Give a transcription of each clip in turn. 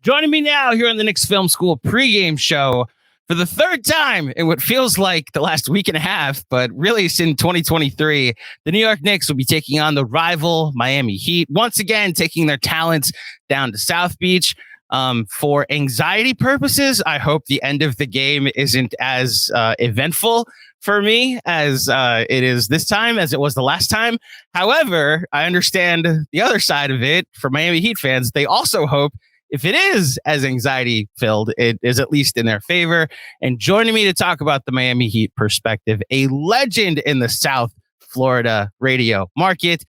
Joining me now here on the Knicks Film School pregame show for the third time in what feels like the last week and a half, but really since 2023, the New York Knicks will be taking on the rival Miami Heat, once again taking their talents down to South Beach. For anxiety purposes, I hope the end of the game isn't as eventful for me as it is this time, as it was the last time. However, I understand the other side of it. For Miami Heat fans, they also hope if it is as anxiety filled, it is at least in their favor. And joining me to talk about the Miami Heat perspective, a legend in the South Florida radio market.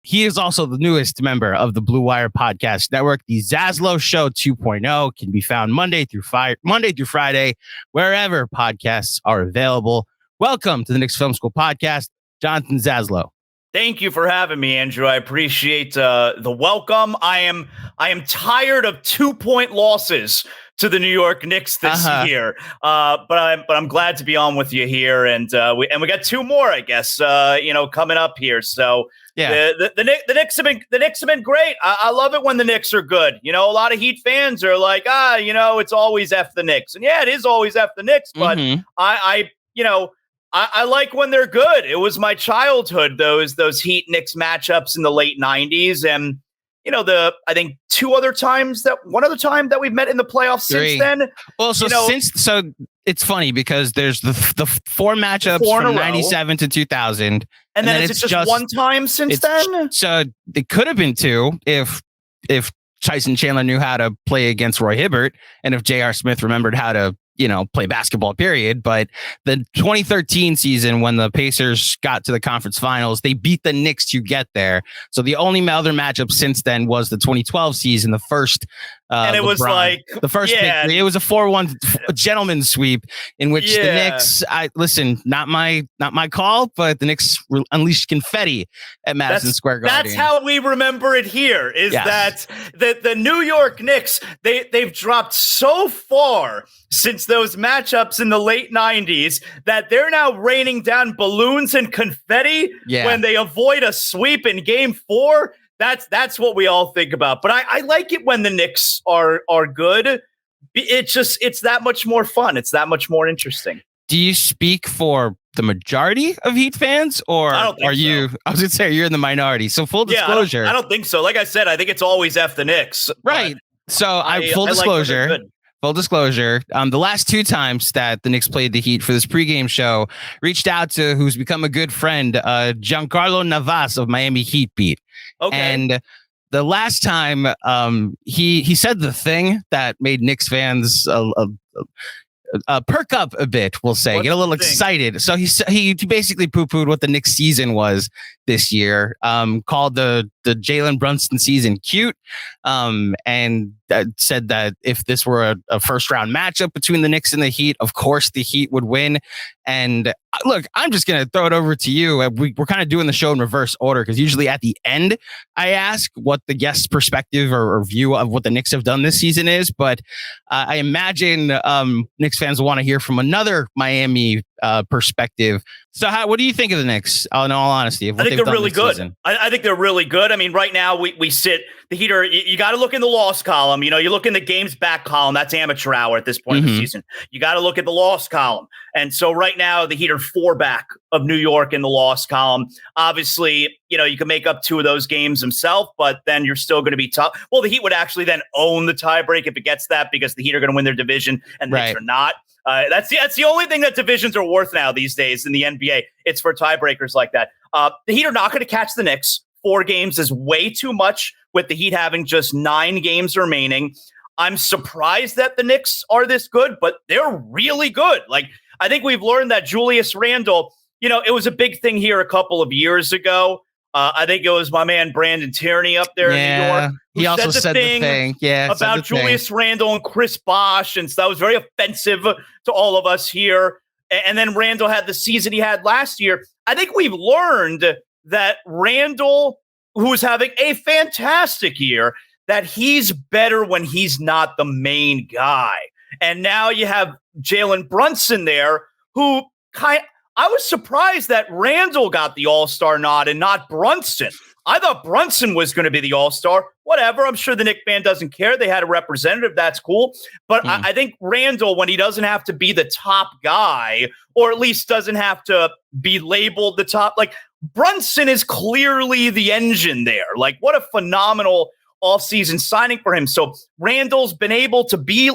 He is also the newest member of the Blue Wire Podcast Network. The Zaslow Show 2.0 can be found Monday through Friday, wherever podcasts are available. Welcome to the Knicks Film School Podcast, Jonathan Zaslow. Thank you for having me, Andrew. I appreciate the welcome. I am tired of 2-point losses to the New York Knicks this year, but I'm glad to be on with you here, and we got two more, I guess, coming up here. So yeah, the Knicks have been great. I love it when the Knicks are good. You know, a lot of Heat fans are like, it's always F the Knicks, and yeah, it is always F the Knicks, but I like when they're good. It was my childhood, those Heat Knicks matchups in the late 90s. And, I think one other time that we've met in the playoffs since then. Well, so it's funny because there's the four matchups from 97 to 2000. And then it's just one time since then? So it could have been two if Tyson Chandler knew how to play against Roy Hibbert and if J.R. Smith remembered how to play basketball, period. But the 2013 season, when the Pacers got to the conference finals, they beat the Knicks to get there. So the only other matchup since then was the 2012 season, the first. And it was like the first victory. It was a 4-1 gentleman's sweep in which the Knicks, not my call, but the Knicks unleashed confetti at Madison Square Garden. That's how we remember it here, is that the New York Knicks, they've dropped so far since those matchups in the late 90s that they're now raining down balloons and confetti when they avoid a sweep in Game 4. That's what we all think about. But I like it when the Knicks are good. It's that much more fun. It's that much more interesting. Do you speak for the majority of Heat fans, or are you? I was going to say you're in the minority. So full disclosure, I don't think so. Like I said, I think it's always F the Knicks. Right. So full disclosure. Full disclosure, the last two times that the Knicks played the Heat for this pregame show, reached out to who's become a good friend, Giancarlo Navas of Miami Heat Beat. Okay. And the last time he said the thing that made Knicks fans perk up a bit, we'll say, get a little excited. So he basically poo-pooed what the Knicks season was this year, called the Jalen Brunson season cute, and said that if this were a first round matchup between the Knicks and the Heat, of course the Heat would win. And look, I'm just going to throw it over to you. We're kind of doing the show in reverse order because usually at the end I ask what the guest's perspective or view of what the Knicks have done this season is. But I imagine Knicks fans will want to hear from another Miami perspective. So what do you think of the Knicks, in all honesty? I think they're really good. I think they're really good. I mean, right now we sit, the Heat are, you got to look in the loss column. You look in the games back column. That's amateur hour at this point of the season. You got to look at the loss column. And so right now the Heat are 4 back of New York in the loss column. Obviously, you can make up 2 of those games himself, but then you're still going to be tough. Well, the Heat would actually then own the tiebreak if it gets that, because the Heat are going to win their division and the Knicks are not. That's the only thing that divisions are worth now these days in the NBA. It's for tiebreakers like that. The Heat are not going to catch the Knicks. 4 games is way too much, with the Heat having just 9 games remaining. I'm surprised that the Knicks are this good, but they're really good. Like, I think we've learned that Julius Randle, it was a big thing here a couple of years ago. I think it was my man Brandon Tierney up there in New York. He also said the thing about Julius Randle and Chris Bosh, and so that was very offensive to all of us here. And then Randle had the season he had last year. I think we've learned that Randle, who's having a fantastic year, that he's better when he's not the main guy. And now you have Jalen Brunson there, who I was surprised that Randle got the All-Star nod and not Brunson. I thought Brunson was going to be the all-star. Whatever. I'm sure the Knicks fan doesn't care. They had a representative. That's cool. But I think Randall, when he doesn't have to be the top guy, or at least doesn't have to be labeled the top, like Brunson is clearly the engine there. Like, what a phenomenal offseason signing for him. So Randall's been able to be,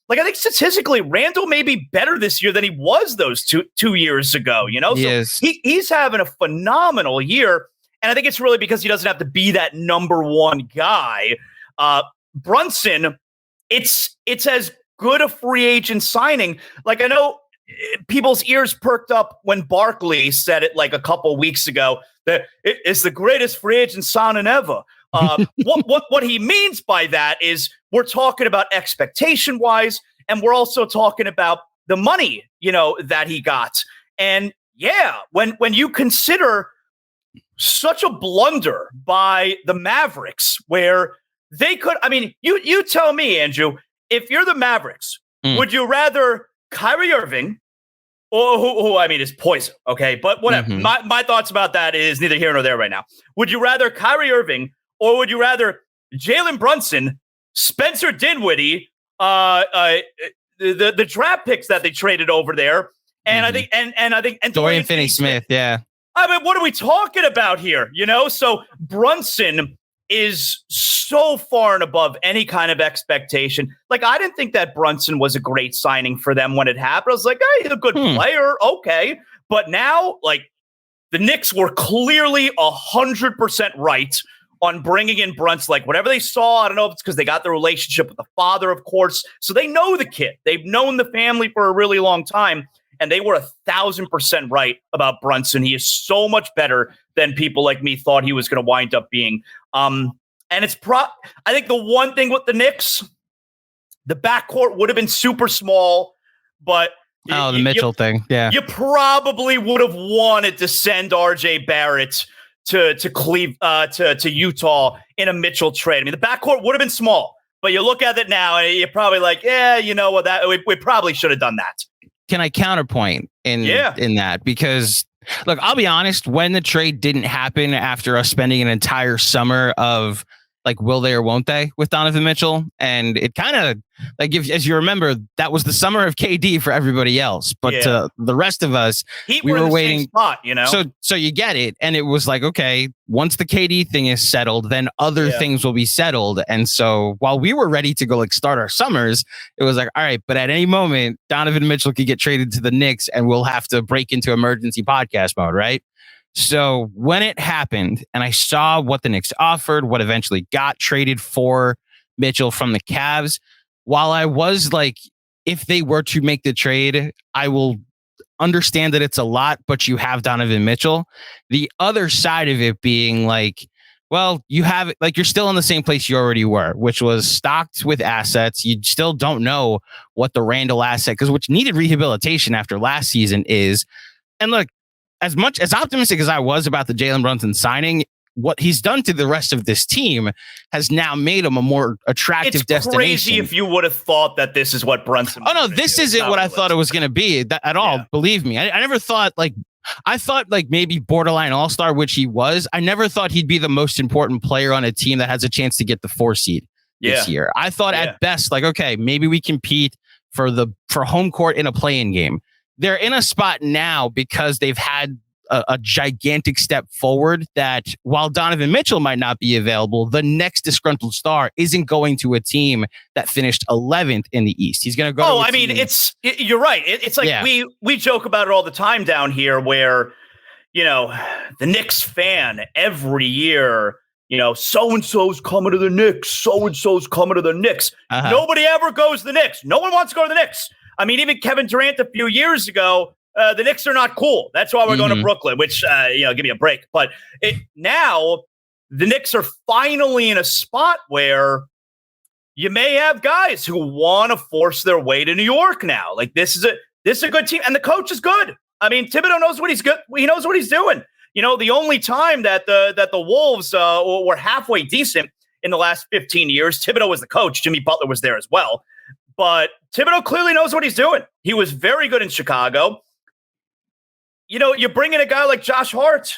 like, I think statistically, Randall may be better this year than he was those two years ago, you know? He's having a phenomenal year. And I think it's really because he doesn't have to be that number one guy. Brunson, it's as good a free agent signing. Like, I know people's ears perked up when Barkley said it like a couple weeks ago that it's the greatest free agent signing ever. What he means by that is we're talking about expectation wise, and we're also talking about the money, you know, that he got. And yeah, when you consider such a blunder by the Mavericks where they could, I mean, you tell me, Andrew, if you're the Mavericks, would you rather Kyrie Irving, or who I mean is poison, okay? But whatever. My thoughts about that is neither here nor there right now. Would you rather Kyrie Irving, or would you rather Jalen Brunson, Spencer Dinwiddie, the draft picks that they traded over there, and I think and Dorian Finney-Smith, yeah. I mean, what are we talking about here? You know, so Brunson is so far and above any kind of expectation. Like, I didn't think that Brunson was a great signing for them when it happened. I was like, hey, he's a good player. Okay. But now, like, the Knicks were clearly 100% right on bringing in Brunson. Like, whatever they saw, I don't know if it's because they got the relationship with the father, of course. So they know the kid. They've known the family for a really long time. And they were 1,000% right about Brunson. He is so much better than people like me thought he was going to wind up being. And it's I think the one thing with the Knicks, the backcourt would have been super small, but the Mitchell thing, yeah, you probably would have wanted to send RJ Barrett to Utah in a Mitchell trade. I mean, the backcourt would have been small, but you look at it now and you're probably like, yeah, you know what, that we probably should have done that. Can I counterpoint in that? Because, look, I'll be honest, when the trade didn't happen after us spending an entire summer of, like, will they or won't they with Donovan Mitchell, and it kind of, like, as you remember, that was the summer of KD for everybody else, but the rest of us, we were waiting. Same spot, you know. So you get it, and it was like, okay, once the KD thing is settled, then other things will be settled. And so while we were ready to go, like, start our summers, it was like, all right, but at any moment, Donovan Mitchell could get traded to the Knicks, and we'll have to break into emergency podcast mode, right? So when it happened and I saw what the Knicks offered, what eventually got traded for Mitchell from the Cavs, while I was like, if they were to make the trade, I will understand that it's a lot, but you have Donovan Mitchell. The other side of it being like, well, you have, like, you're still in the same place you already were, which was stocked with assets. You still don't know what the Randall asset, because which needed rehabilitation after last season is. And look, as much as optimistic as I was about the Jalen Brunson signing, what he's done to the rest of this team has now made him a more attractive destination. It's crazy if you would have thought that this is what Brunson. Oh no, this isn't what I thought it was going to be at all. Believe me, I never thought, like, I thought, like, maybe borderline all-star, which he was. I never thought he'd be the most important player on a team that has a chance to get the 4 seed this year. I thought at best, like, okay, maybe we compete for home court in a play-in game. They're in a spot now because they've had a gigantic step forward that while Donovan Mitchell might not be available, the next disgruntled star isn't going to a team that finished 11th in the East. He's going to go. Oh, I mean, you're right. It's like we joke about it all the time down here where, you know, the Knicks fan every year, you know, so-and-so's coming to the Knicks. So-and-so's coming to the Knicks. Nobody ever goes to the Knicks. No one wants to go to the Knicks. I mean, even Kevin Durant a few years ago, the Knicks are not cool. That's why we're going to Brooklyn, which, give me a break. But now the Knicks are finally in a spot where you may have guys who want to force their way to New York now. Like, this is a good team, and the coach is good. I mean, Thibodeau knows what he's good. He knows what he's doing. You know, the only time that the Wolves were halfway decent in the last 15 years, Thibodeau was the coach. Jimmy Butler was there as well. But Thibodeau clearly knows what he's doing. He was very good in Chicago. You know, you bring in a guy like Josh Hart.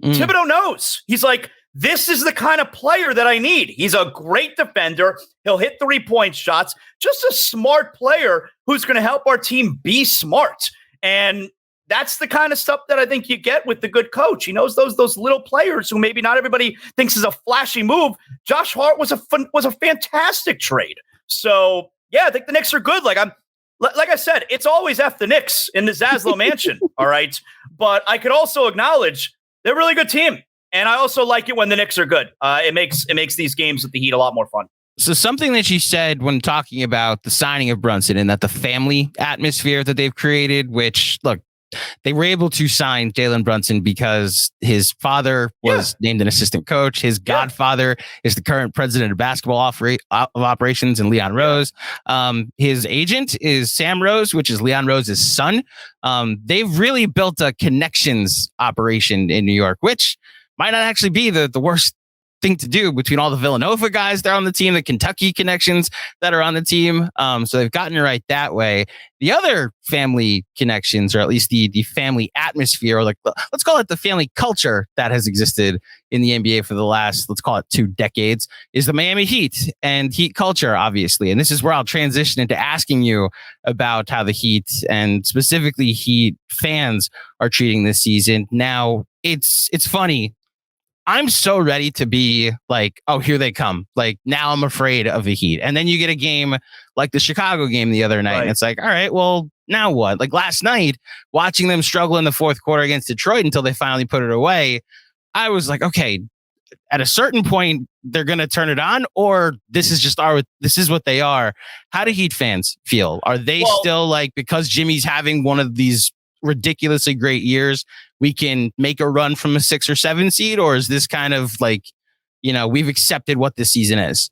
Thibodeau knows. He's like, this is the kind of player that I need. He's a great defender. He'll hit 3-point shots. Just a smart player who's going to help our team be smart. And that's the kind of stuff that I think you get with the good coach. He knows those little players who maybe not everybody thinks is a flashy move. Josh Hart was a fantastic trade. So yeah, I think the Knicks are good. Like I said, it's always F the Knicks in the Zaslow mansion. All right. But I could also acknowledge they're a really good team. And I also like it when the Knicks are good. It makes these games with the Heat a lot more fun. So something that you said when talking about the signing of Brunson and that the family atmosphere that they've created, which, look, they were able to sign Jalen Brunson because his father was named an assistant coach. His godfather is the current president of basketball operations in Leon Rose. His agent is Sam Rose, which is Leon Rose's son. They've really built a connections operation in New York, which might not actually be the worst thing to do between all the Villanova guys that are on the team, the Kentucky connections that are on the team. So they've gotten it right that way. The other family connections, or at least the family atmosphere, or like let's call it the family culture that has existed in the NBA for the last, let's call it 2 decades, is the Miami Heat and Heat culture, obviously. And this is where I'll transition into asking you about how the Heat and specifically Heat fans are treating this season. Now, it's funny. I'm so ready to be like, oh, here they come. Like, now I'm afraid of the Heat. And then you get a game like the Chicago game the other night. Right. And it's like, all right, well, now what? Like last night, watching them struggle in the fourth quarter against Detroit until they finally put it away, I was like, okay, at a certain point, they're going to turn it on, or this is what they are. How do Heat fans feel? Are they still like, because Jimmy's having one of these ridiculously great years, we can make a run from a 6 or 7 seed, or is this kind of like, we've accepted what this season is?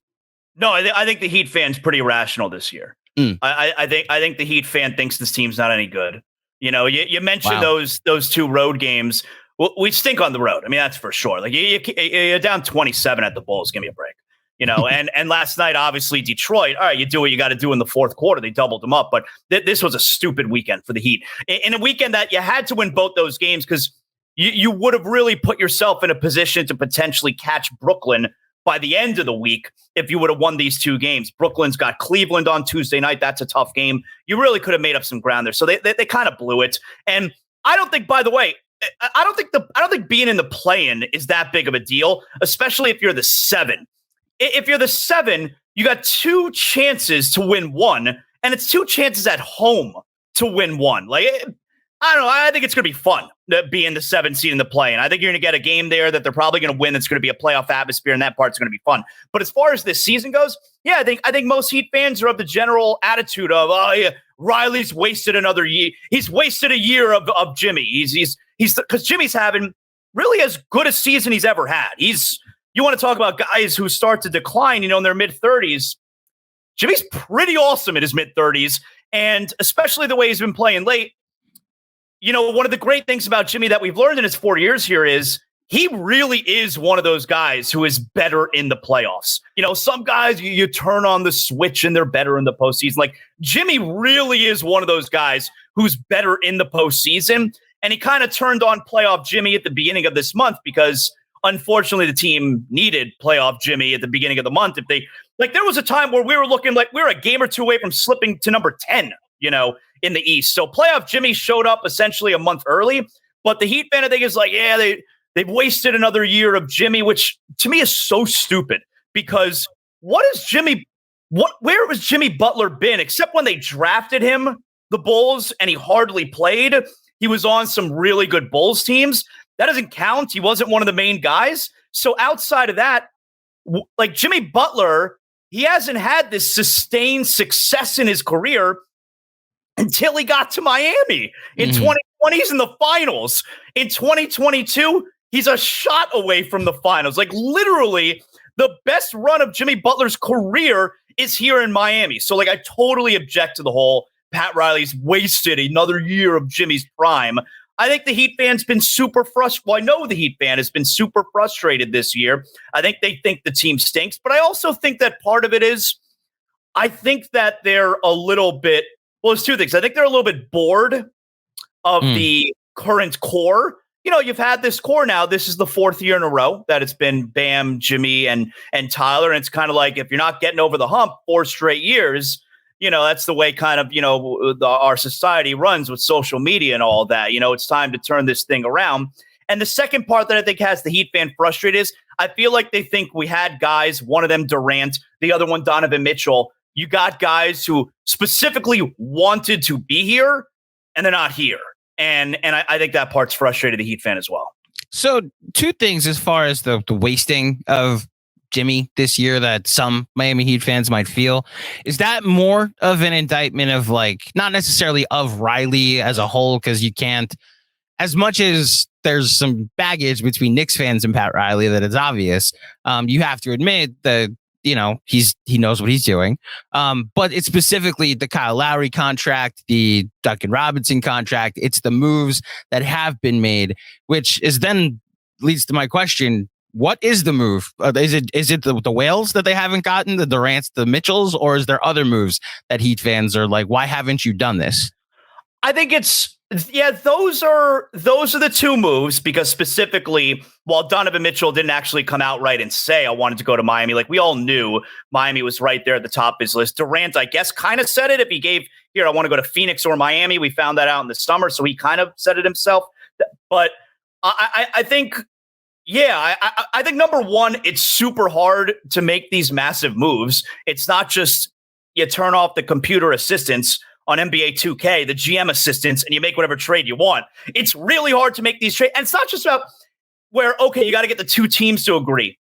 No, I think the Heat fan's pretty rational this year. I think the Heat fan thinks this team's not any good. You mentioned those 2 road games. Well, we stink on the road. I mean, that's for sure. Like you're down 27 at the Bulls. Give me a break. And last night, obviously, Detroit, all right, you do what you got to do in the fourth quarter. They doubled them up. But this was a stupid weekend for the Heat. In a weekend that you had to win both those games because you would have really put yourself in a position to potentially catch Brooklyn by the end of the week if you would have won these 2 games. Brooklyn's got Cleveland on Tuesday night. That's a tough game. You really could have made up some ground there. So they kind of blew it. And I don't think, by the way, I don't think being in the play-in is that big of a deal, especially if you're the 7. If you're the 7, you got 2 chances to win 1, and it's 2 chances at home to win 1. Like, I don't know. I think it's going to be fun to be in the 7 seed in the play. And I think you're going to get a game there that they're probably going to win. That's going to be a playoff atmosphere, and that part's going to be fun. But as far as this season goes, yeah, I think most Heat fans are of the general attitude of, oh, yeah, Riley's wasted another year. He's wasted a year of Jimmy. He's because Jimmy's having really as good a season he's ever had. You want to talk about guys who start to decline, in their mid-30s. Jimmy's pretty awesome in his mid-30s, and especially the way he's been playing late. One of the great things about Jimmy that we've learned in his 4 years here is he really is one of those guys who is better in the playoffs. Some guys, you turn on the switch and they're better in the postseason. Like, Jimmy really is one of those guys who's better in the postseason, and he kind of turned on playoff Jimmy at the beginning of this month because unfortunately, the team needed playoff Jimmy at the beginning of the month. If they there was a time where we were looking like we were a game or 2 away from slipping to number 10, in the East. So playoff Jimmy showed up essentially a month early. But the Heat fan, I think, is like, yeah, they've wasted another year of Jimmy, which to me is so stupid because where has Jimmy Butler been except when they drafted him, the Bulls, and he hardly played? He was on some really good Bulls teams. That doesn't count. He wasn't one of the main guys. So outside of that, like Jimmy Butler, he hasn't had this sustained success in his career until he got to Miami in 2020. He's in the finals. In 2022, he's a shot away from the finals. Like literally the best run of Jimmy Butler's career is here in Miami. So like I totally object to the whole Pat Riley's wasted another year of Jimmy's prime. I think the Heat fan's been super frustrated. Well, I know the Heat fan has been super frustrated this year. I think they think the team stinks, but I also think that part of it is, I think that they're a little bit, well, it's 2 things. I think they're a little bit bored of the current core. you've had this core now. This is the fourth year in a row that it's been Bam, Jimmy, and Tyler. And it's kind of like, if you're not getting over the hump 4 straight years, that's the way kind of, our society runs with social media and all that. It's time to turn this thing around. And the second part that I think has the Heat fan frustrated is I feel like they think we had guys, one of them Durant, the other one Donovan Mitchell. You got guys who specifically wanted to be here and they're not here. And I think that part's frustrated the Heat fan as well. So 2 things as far as the wasting of Jimmy this year that some Miami Heat fans might feel. Is that more of an indictment of not necessarily of Riley as a whole, because you can't, as much as there's some baggage between Knicks fans and Pat Riley that it's obvious, you have to admit that he knows what he's doing. But it's specifically the Kyle Lowry contract, the Duncan Robinson contract. It's the moves that have been made, which is then leads to my question. What is the move? Is it the Whales that they haven't gotten, the Durants, the Mitchells, or is there other moves that Heat fans are like, why haven't you done this? I think those are the 2 moves, because specifically, while Donovan Mitchell didn't actually come out right and say I wanted to go to Miami, we all knew Miami was right there at the top of his list. Durant, I guess, kind of said it. If he gave I want to go to Phoenix or Miami, we found that out in the summer, so he kind of said it himself. But I think. Yeah, I think number one, it's super hard to make these massive moves. It's not just you turn off the computer assistants on NBA 2K, the GM assistants, and you make whatever trade you want. It's really hard to make these trades. And it's not just about where, okay, you got to get the 2 teams to agree.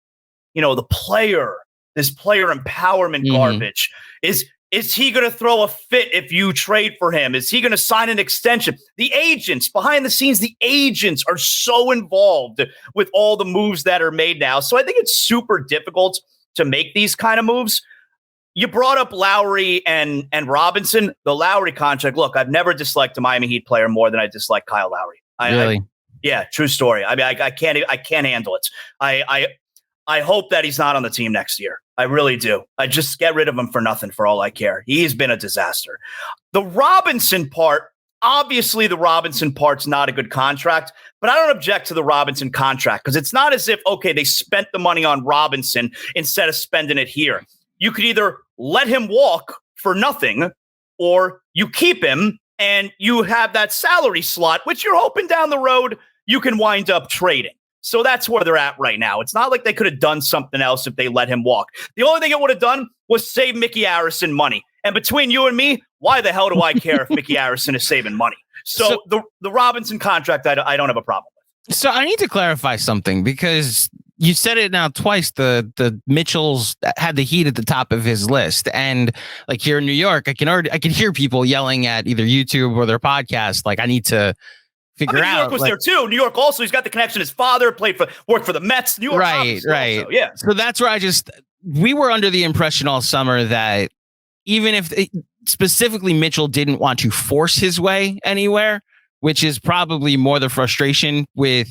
This player empowerment garbage. Is he going to throw a fit if you trade for him? Is he going to sign an extension? The agents, behind the scenes, the agents are so involved with all the moves that are made now. So I think it's super difficult to make these kind of moves. You brought up Lowry and Robinson. The Lowry contract, look, I've never disliked a Miami Heat player more than I dislike Kyle Lowry. Really? Yeah, true story. I mean, I can't handle it. I hope that he's not on the team next year. I really do. I just get rid of him for nothing for all I care. He's been a disaster. The Robinson part, obviously the Robinson part's not a good contract, but I don't object to the Robinson contract because it's not as if, okay, they spent the money on Robinson instead of spending it here. You could either let him walk for nothing or you keep him and you have that salary slot, which you're hoping down the road you can wind up trading. So that's where they're at right now. It's not like they could have done something else if they let him walk. The only thing it would have done was save Mickey Arison money. And between you and me, why the hell do I care if Mickey Arison is saving money? So the Robinson contract, I don't have a problem with. So I need to clarify something because you said it now twice. The Mitchells had the Heat at the top of his list. And here in New York, I can hear people yelling at either YouTube or their podcast. I need to figure out. New York was there too. New York also, he's got the connection. His father worked for the Mets. New York, right. Also, yeah. So that's where we were under the impression all summer that even if specifically Mitchell didn't want to force his way anywhere, which is probably more the frustration with.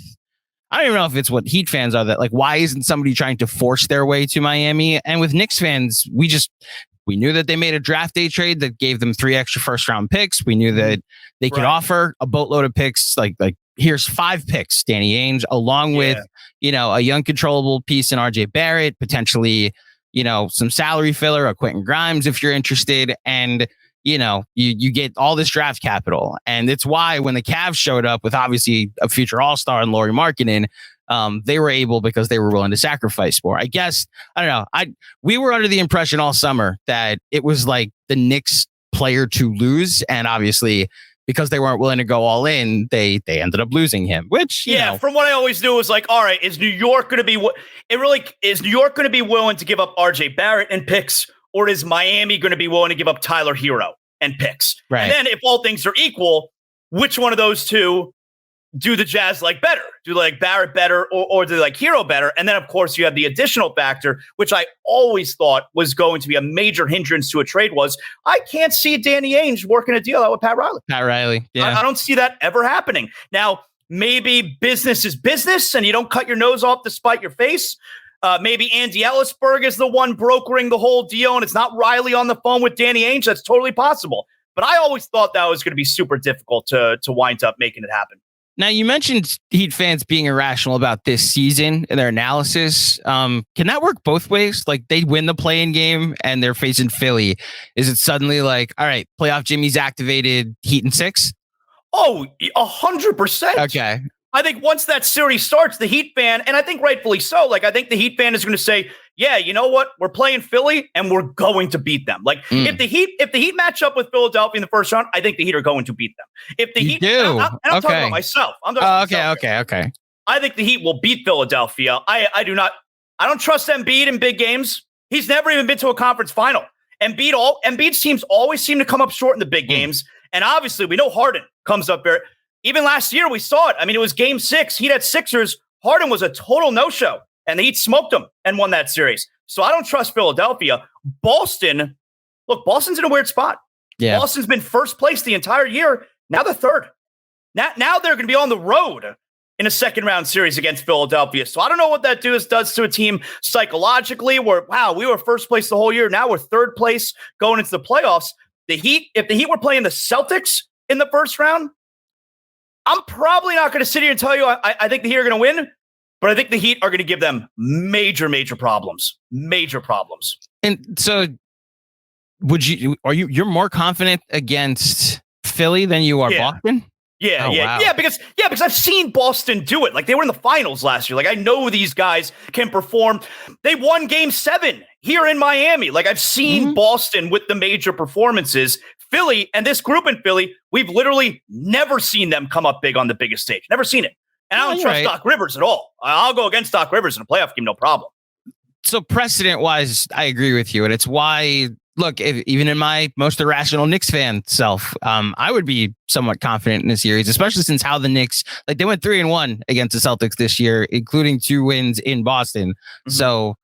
I don't even know if it's what Heat fans are that why isn't somebody trying to force their way to Miami? And with Knicks fans, we knew that they made a draft day trade that gave them 3 extra first round picks. We knew that they could offer a boatload of picks. Here's 5 picks, Danny Ainge, along with, a young controllable piece in RJ Barrett, potentially, some salary filler, a Quentin Grimes, if you're interested. And, you get all this draft capital. And it's why when the Cavs showed up with obviously a future all-star and Lauri Markkanen, they were able because they were willing to sacrifice more. I guess, I don't know. We were under the impression all summer that it was the Knicks player to lose. And obviously because they weren't willing to go all in, they ended up losing him, which, you know. From what I always knew was all right, is New York going to be is New York going to be willing to give up RJ Barrett and picks, or is Miami going to be willing to give up Tyler Hero and picks? Right. And then if all things are equal, which one of those two do the Jazz better? Do they Barrett better or do they Hero better? And then, of course, you have the additional factor, which I always thought was going to be a major hindrance to a trade was I can't see Danny Ainge working a deal out with Pat Riley. Yeah. I don't see that ever happening. Now, maybe business is business and you don't cut your nose off to spite your face. Maybe Andy Ellisberg is the one brokering the whole deal and it's not Riley on the phone with Danny Ainge. That's totally possible. But I always thought that was going to be super difficult to wind up making it happen. Now, you mentioned Heat fans being irrational about this season and their analysis. Can that work both ways? Like, they win the play-in game and they're facing Philly. Is it suddenly like, all right, playoff Jimmy's activated, Heat in 6? Oh, 100%. Okay. I think once that series starts, the Heat fan, and I think rightfully so, like, I think the Heat fan is going to say, yeah, you know what? We're playing Philly and we're going to beat them. Like, if the Heat match up with Philadelphia in the first round, I think the Heat are going to beat them. If the Heat, do. I'm talking about myself. I'm talking about myself. Okay. I think the Heat will beat Philadelphia. I don't trust Embiid in big games. He's never even been to a conference final. Embiid's teams always seem to come up short in the big games. And obviously, we know Harden comes up there. Even last year, we saw it. I mean, it was game 6. Heat had Sixers. Harden was a total no-show. And the Heat smoked them and won that series. So I don't trust Philadelphia. Boston's in a weird spot. Yeah. Boston's been first place the entire year. Now they're third. Now they're going to be on the road in a second-round series against Philadelphia. So I don't know what that does to a team psychologically where, wow, we were first place the whole year. Now we're third place going into the playoffs. If the Heat were playing the Celtics in the first round, I'm probably not going to sit here and tell you I think the Heat are going to win, but I think the Heat are going to give them major problems. Major problems. And so you're more confident against Philly than you are Boston? Yeah, because I've seen Boston do it. Like, they were in the finals last year. Like, I know these guys can perform. They won game 7 here in Miami. Like, I've seen Boston with the major performances. Philly and this group in Philly, we've literally never seen them come up big on the biggest stage. Never seen it. And I don't trust Doc Rivers at all. I'll go against Doc Rivers in a playoff game, no problem. So precedent-wise, I agree with you. And it's why, look, even in my most irrational Knicks fan self, I would be somewhat confident in the series, especially since how the Knicks, like, they went 3-1 against the Celtics this year, including 2 wins in Boston. So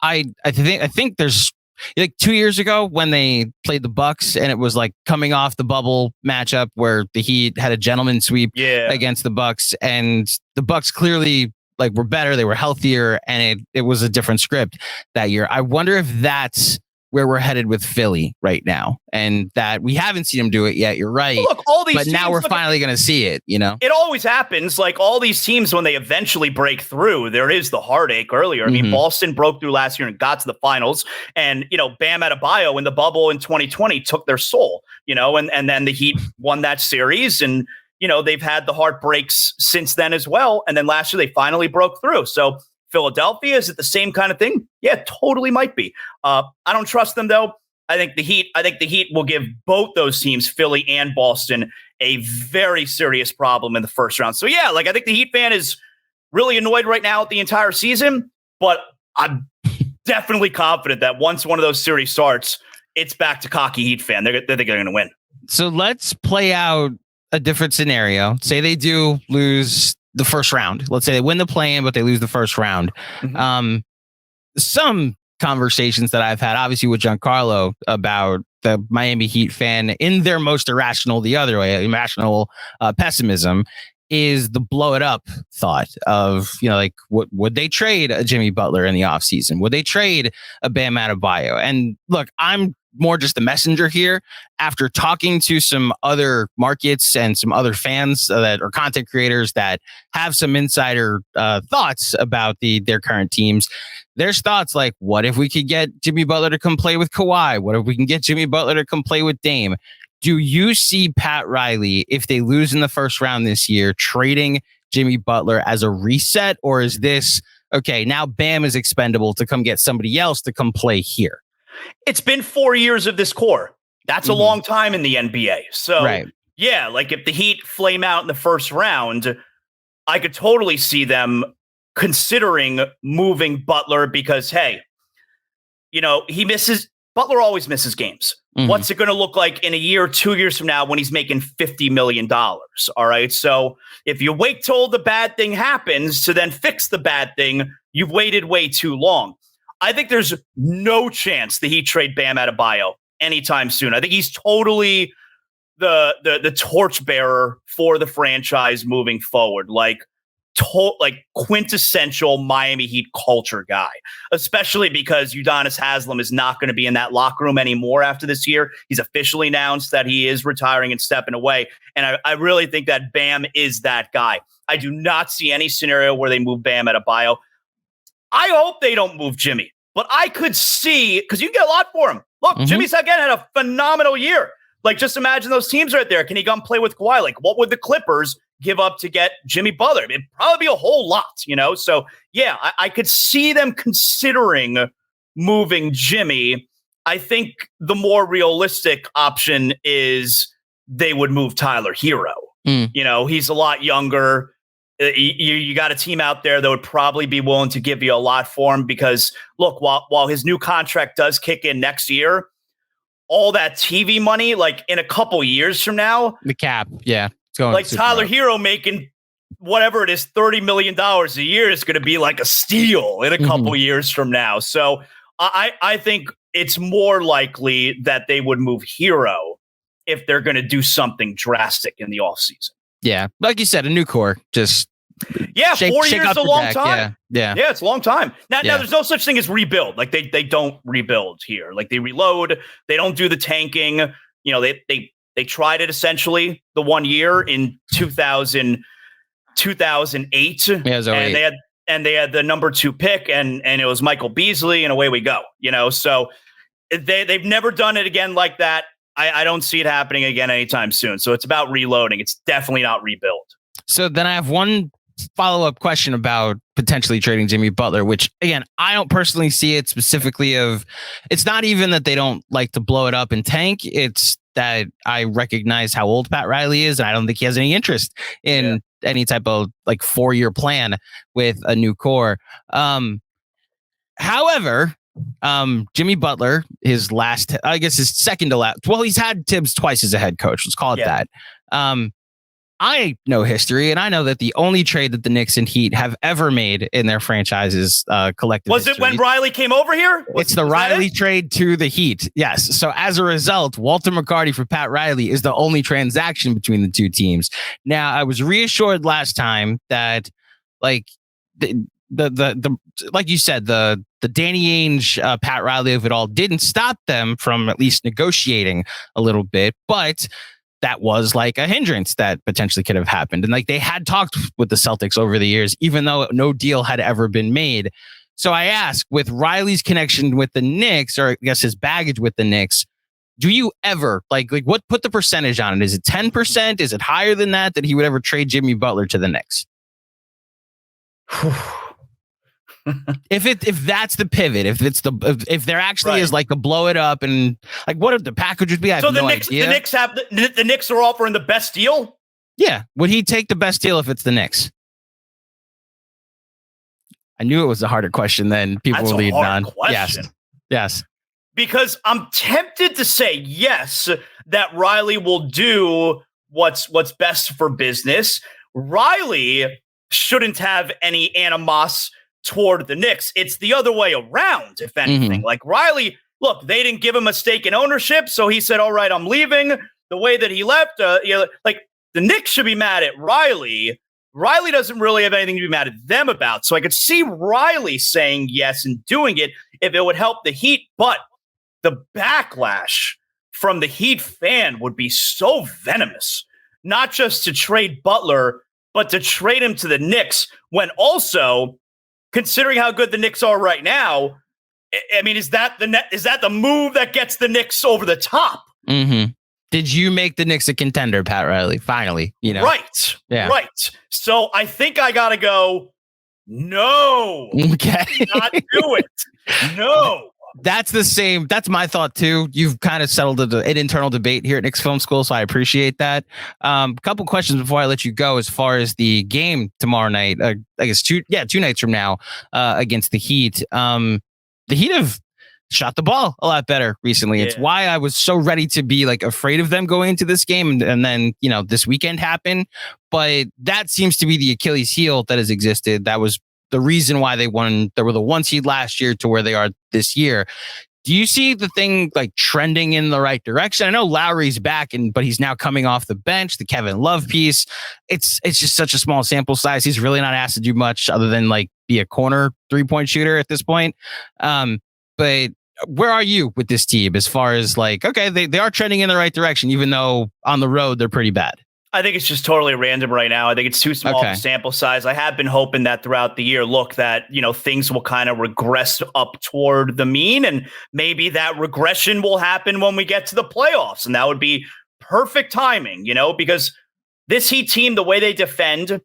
I think there's, like, 2 years ago when they played the Bucks and it was like coming off the bubble matchup where the Heat had a gentleman sweep against the Bucks, and the Bucks clearly, like, were better, they were healthier, and it was a different script that year. I wonder if that's where we're headed with Philly right now, and that we haven't seen them do it yet. You're right. Look, all these but teams, now we're finally going to see it, you know? It always happens. Like, all these teams, when they eventually break through, there is the heartache earlier. I mean, Boston broke through last year and got to the finals, and, you know, Bam Adebayo in the bubble in 2020 took their soul, you know, and then the Heat won that series, and, you know, they've had the heartbreaks since then as well. And then last year they finally broke through. So Philadelphia, is it the same kind of thing? Yeah, totally might be. I don't trust them, though. I think the Heat will give both those teams, Philly and Boston, a very serious problem in the first round. So yeah, like, I think the Heat fan is really annoyed right now at the entire season, but I'm definitely confident that once one of those series starts, it's back to cocky Heat fan. They're going to win. So let's play out a different scenario. Say they do lose the first round. Let's say they win the play-in, but they lose the first round. Some conversations that I've had, obviously with Giancarlo, about the Miami Heat fan in their most irrational, the other way, irrational pessimism, is the blow it up thought of, you know, like, what would they trade a Jimmy Butler in the offseason? Would they trade a Bam Adebayo? And look, I'm more just the messenger here. After talking to some other markets and some other fans that are content creators that have some insider thoughts about their current teams, there's thoughts like, what if we could get Jimmy Butler to come play with Kawhi? What if we can get Jimmy Butler to come play with Dame? Do you see Pat Riley, if they lose in the first round this year, trading Jimmy Butler as a reset? Or is this, okay, now Bam is expendable to come get somebody else to come play here? It's been 4 years of this core. That's a long time in the NBA. So, yeah, like, if the Heat flame out in the first round, I could totally see them considering moving Butler because, hey, you know, Butler always misses games. What's it going to look like in a year or 2 years from now when he's making $50 million? All right. So if you wait till the bad thing happens to then fix the bad thing, you've waited way too long. I think there's no chance the Heat trade Bam Adebayo anytime soon. I think he's totally the torchbearer for the franchise moving forward. Like, quintessential Miami Heat culture guy, especially because Udonis Haslem is not going to be in that locker room anymore after this year. He's officially announced that he is retiring and stepping away. And I really think that Bam is that guy. I do not see any scenario where they move Bam Adebayo. I hope they don't move Jimmy, but I could see, because you can get a lot for him. Look, Jimmy's again had a phenomenal year. Like, just imagine those teams right there. Can he come play with Kawhi? Like, what would the Clippers give up to get Jimmy Butler? It'd probably be a whole lot, So, yeah, I could see them considering moving Jimmy. I think the more realistic option is they would move Tyler Hero. He's a lot younger. You got a team out there that would probably be willing to give you a lot for him because, look, while his new contract does kick in next year, all that TV money, like in a couple years from now, the cap, yeah, it's going like Tyler Hero making whatever it is, $30 million a year is going to be like a steal in a couple years from now. So I think it's more likely that they would move Hero if they're going to do something drastic in the offseason. Yeah, like you said, a new core, just 4 years is a long time. Yeah, it's a long time. Now, there's no such thing as rebuild. Like they don't rebuild here. Like they reload. They don't do the tanking. They tried it essentially the 1 year in 2008. Yeah, and they had the number 2 pick, and it was Michael Beasley, and away we go. So they've never done it again like that. I don't see it happening again anytime soon. So it's about reloading. It's definitely not rebuild. So then I have one follow-up question about potentially trading Jimmy Butler, which, again, I don't personally see it specifically it's not even that they don't like to blow it up and tank. It's that I recognize how old Pat Riley is, and I don't think he has any interest in any type of 4-year plan with a new core. However, Jimmy Butler, his second to last. Well, he's had Tibbs twice as a head coach. Let's call it that. I know history, and I know that the only trade that the Knicks and Heat have ever made in their franchises collective was history, it when Riley came over here? It's the Riley trade to the Heat. Yes. So as a result, Walter McCarty for Pat Riley is the only transaction between the two teams. Now, I was reassured last time that like you said, the Danny Ainge, Pat Riley of it all didn't stop them from at least negotiating a little bit, but that was like a hindrance that potentially could have happened. And they had talked with the Celtics over the years, even though no deal had ever been made. So I ask, with Riley's connection with the Knicks, or I guess his baggage with the Knicks, do you ever what put the percentage on it? Is it 10%? Is it higher than that he would ever trade Jimmy Butler to the Knicks? If that's the pivot, if there actually is a blow it up and what if the package would be? I have no idea. The Knicks are offering the best deal. Yeah, would he take the best deal if it's the Knicks? I knew it was a harder question than people were leading on. Yes. Because I'm tempted to say yes, that Riley will do what's best for business. Riley shouldn't have any animos toward the Knicks. It's the other way around, if anything. Riley, look, they didn't give him a stake in ownership, so he said, all right, I'm leaving. The way that he left, the Knicks should be mad at Riley. Riley doesn't really have anything to be mad at them about. So I could see Riley saying yes and doing it if it would help the Heat, but the backlash from the Heat fan would be so venomous, not just to trade Butler, but to trade him to the Knicks, when also, considering how good the Knicks are right now, I mean, is that the move that gets the Knicks over the top? Mm-hmm. Did you make the Knicks a contender, Pat Riley? Finally, Right. Yeah. Right. So I think I got to go, no. Okay. Not do it. No. That's the same. That's my thought too. You've kind of settled an internal debate here at Knicks Film School, so I appreciate that. Couple questions before I let you go. As far as the game tomorrow night, I guess 2 nights from now against the Heat. The Heat have shot the ball a lot better recently. Yeah. It's why I was so ready to be afraid of them going into this game, and then this weekend happened. But that seems to be the Achilles heel that has existed. That was the reason why they won. They were the 1 seed last year to where they are this year. Do you see the thing like trending in the right direction? I know Lowry's back, but he's now coming off the bench. The Kevin Love piece. It's just such a small sample size. He's really not asked to do much other than like be a corner 3-point shooter at this point. But where are you with this team as far as like, okay, they are trending in the right direction, even though on the road they're pretty bad? I think it's just totally random right now. I think it's too small of a sample size. I have been hoping that throughout the year, that, things will kind of regress up toward the mean, and maybe that regression will happen when we get to the playoffs. And that would be perfect timing, because this Heat team, the way they defend,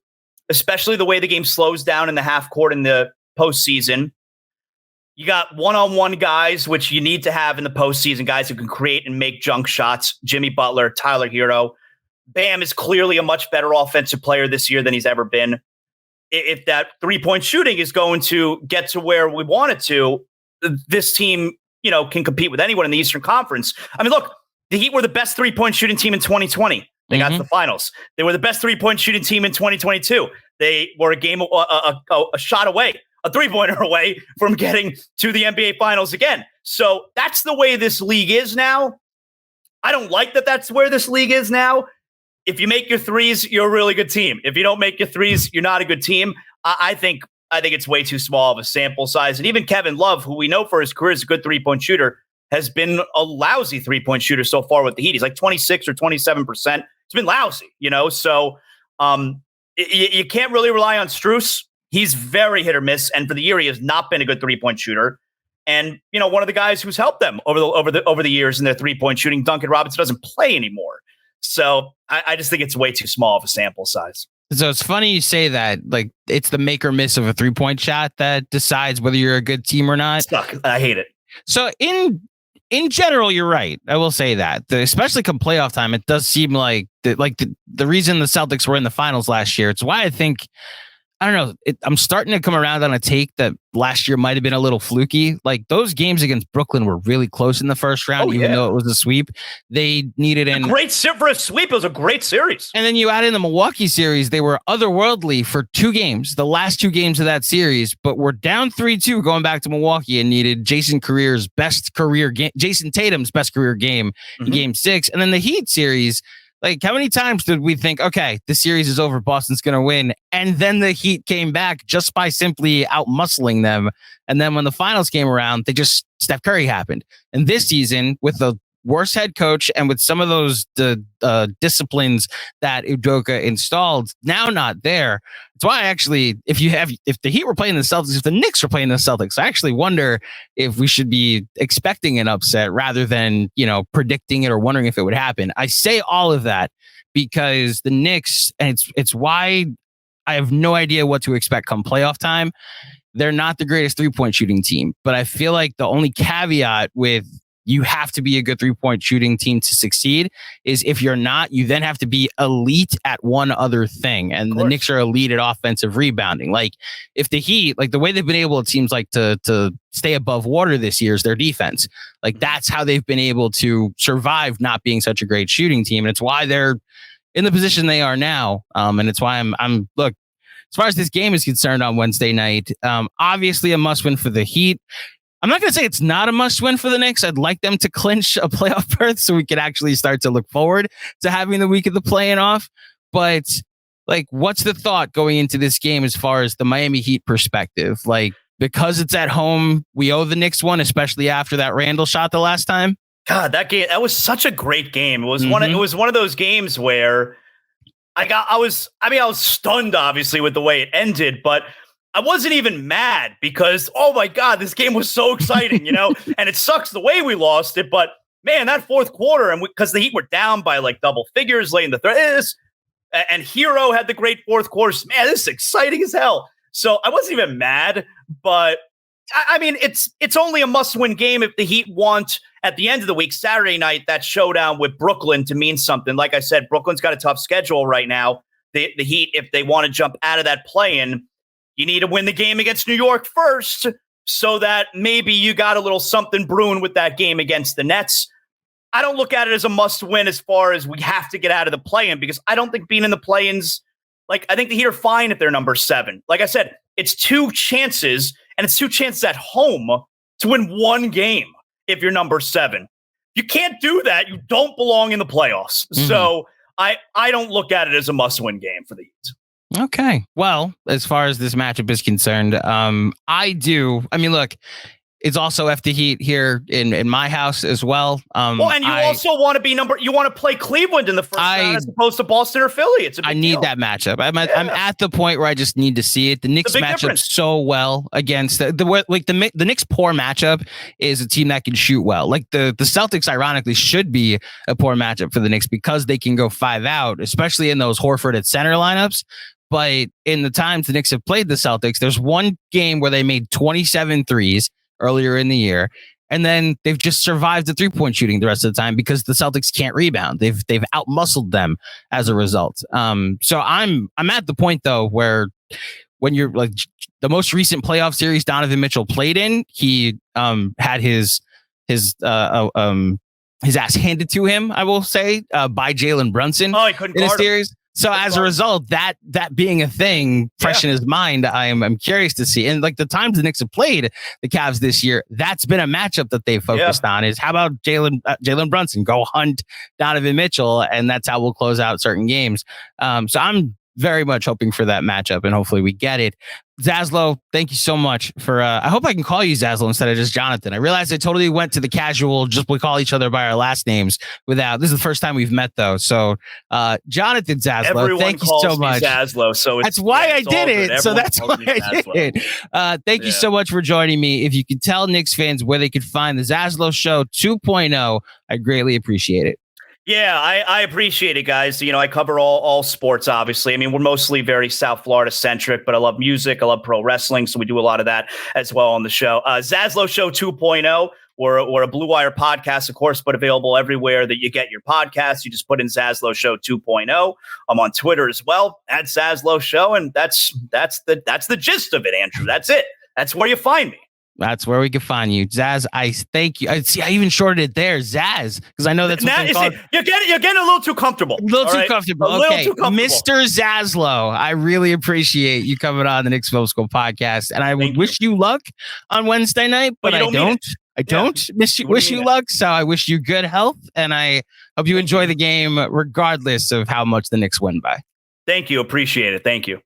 especially the way the game slows down in the half court in the postseason, you got one-on-one guys, which you need to have in the postseason, guys who can create and make junk shots. Jimmy Butler, Tyler Hero. Bam is clearly a much better offensive player this year than he's ever been. If that 3-point shooting is going to get to where we want it to, this team, can compete with anyone in the Eastern Conference. I mean, look, the Heat were the best 3-point shooting team in 2020. They got to the finals. They were the best 3-point shooting team in 2022. They were a shot away, a 3-pointer away from getting to the NBA Finals again. So that's the way this league is now. I don't like that that's where this league is now. If you make your threes, you're a really good team. If you don't make your threes, you're not a good team. I think it's way too small of a sample size. And even Kevin Love, who we know for his career is a good 3-point shooter, has been a lousy 3-point shooter so far with the Heat. He's like 26 or 27%. It's been lousy, So you can't really rely on Strus. He's very hit or miss. And for the year, he has not been a good 3-point shooter. And, one of the guys who's helped them over the years in their 3-point shooting, Duncan Robinson, doesn't play anymore. So I just think it's way too small of a sample size. So it's funny you say that, like it's the make or miss of a 3-point shot that decides whether you're a good team or not. Suck. I hate it. So in general, you're right. I will say that, especially come playoff time, it does seem like the reason the Celtics were in the finals last year. It's why I think, I don't know, I'm starting to come around on a take that last year might have been a little fluky. Like those games against Brooklyn were really close in the first round, even though it was a sweep. They needed a great for a sweep. It was a great series. And then you add in the Milwaukee series. They were otherworldly for 2 games, the last 2 games of that series, but were down 3-2 going back to Milwaukee and needed Jason Tatum's best career game in Game 6. And then the Heat series. Like, how many times did we think, okay, the series is over, Boston's going to win? And then the Heat came back just by simply out-muscling them. And then when the finals came around, Steph Curry happened. And this season, with the worst head coach and with some of those disciplines that Udoka installed, now not there. That's why actually, if the Heat were playing the Celtics, if the Knicks were playing the Celtics, I actually wonder if we should be expecting an upset rather than, predicting it or wondering if it would happen. I say all of that because the Knicks, and it's why I have no idea what to expect come playoff time. They're not the greatest 3-point shooting team, but I feel like the only caveat with you have to be a good 3-point shooting team to succeed is if you're not, you then have to be elite at one other thing. And the Knicks are elite at offensive rebounding. Like if the Heat, like the way they've been able, it seems like to stay above water this year is their defense. Like that's how they've been able to survive not being such a great shooting team. And it's why they're in the position they are now. And it's why I'm look, as far as this game is concerned on Wednesday night, obviously a must win for the Heat. I'm not going to say it's not a must-win for the Knicks. I'd like them to clinch a playoff berth so we could actually start to look forward to having the week of the play-in off. But, like, what's the thought going into this game as far as the Miami Heat perspective? Like, because it's at home, we owe the Knicks one, especially after that Randall shot the last time. God, that was such a great game. It was one of those games where I was stunned, obviously, with the way it ended, but I wasn't even mad because, oh my God, this game was so exciting, and it sucks the way we lost it. But man, that fourth quarter, and because the Heat were down by like double figures late in the third, and Hero had the great fourth quarter. Man, this is exciting as hell. So I wasn't even mad, but I mean, it's only a must-win game if the Heat want at the end of the week, Saturday night, that showdown with Brooklyn to mean something. Like I said, Brooklyn's got a tough schedule right now. The Heat, if they want to jump out of that play-in, you need to win the game against New York first so that maybe you got a little something brewing with that game against the Nets. I don't look at it as a must-win as far as we have to get out of the play-in because I don't think being in the play-ins, like I think the Heat are fine if they're number 7. Like I said, it's 2 chances, and it's 2 chances at home to win 1 game. if you're number 7. You can't do that. You don't belong in the playoffs. Mm-hmm. So I don't look at it as a must-win game for the Heat. Okay. Well, as far as this matchup is concerned, I do. I mean, look, it's also F the Heat here in my house as well. And you also want to be you want to play Cleveland in the first round as opposed to Boston or Philly. It's a big deal. That matchup. I'm at the point where I just need to see it. The Knicks match up so well against the Knicks poor matchup is a team that can shoot well. Like the Celtics, ironically, should be a poor matchup for the Knicks because they can go 5 out, especially in those Horford at center lineups. But in the times the Knicks have played the Celtics, there's one game where they made 27 threes earlier in the year, and then they've just survived the 3-point shooting the rest of the time because the Celtics can't rebound. They've outmuscled them as a result. So I'm at the point though where when you're like the most recent playoff series Donovan Mitchell played in, he had his ass handed to him, I will say, by Jalen Brunson he couldn't in a guard series. him. So as a result, that being a thing fresh in his mind, I'm curious to see. And like the times the Knicks have played the Cavs this year, that's been a matchup that they've focused on. Is how about Jalen Brunson go hunt Donovan Mitchell, and that's how we'll close out certain games. So I'm very much hoping for that matchup, and hopefully we get it. Zaslow, thank you so much for. I hope I can call you Zaslow instead of just Jonathan. I realized I totally went to the casual, just we call each other by our last names without. This is the first time we've met though. So, Jonathan Zaslow, everyone thank you so much. Zaslow, so that's why I did it. So that's why I did it. Thank you so much for joining me. If you could tell Knicks fans where they could find the Zaslow Show 2.0, I greatly appreciate it. Yeah, I appreciate it, guys. You know, I cover all sports, obviously. I mean, we're mostly very South Florida centric, but I love music. I love pro wrestling. So we do a lot of that as well on the show. Zaslow Show 2.0. We're a Blue Wire podcast, of course, but available everywhere that you get your podcasts. You just put in Zaslow Show 2.0. I'm on Twitter as well, at Zaslow Show. And that's the gist of it, Andrew. That's it. That's where you find me. That's where we can find you. Zaz, I thank you. I even shorted it there, Zaz, because I know that's what you're getting a little too comfortable. A little too comfortable. Okay, Mr. Zaslow, I really appreciate you coming on the Knicks Film School podcast, and I would wish you luck on Wednesday night, but I don't. I don't wish you luck, so I wish you good health, and I hope you enjoy the game regardless of how much the Knicks win by. Thank you. Appreciate it. Thank you.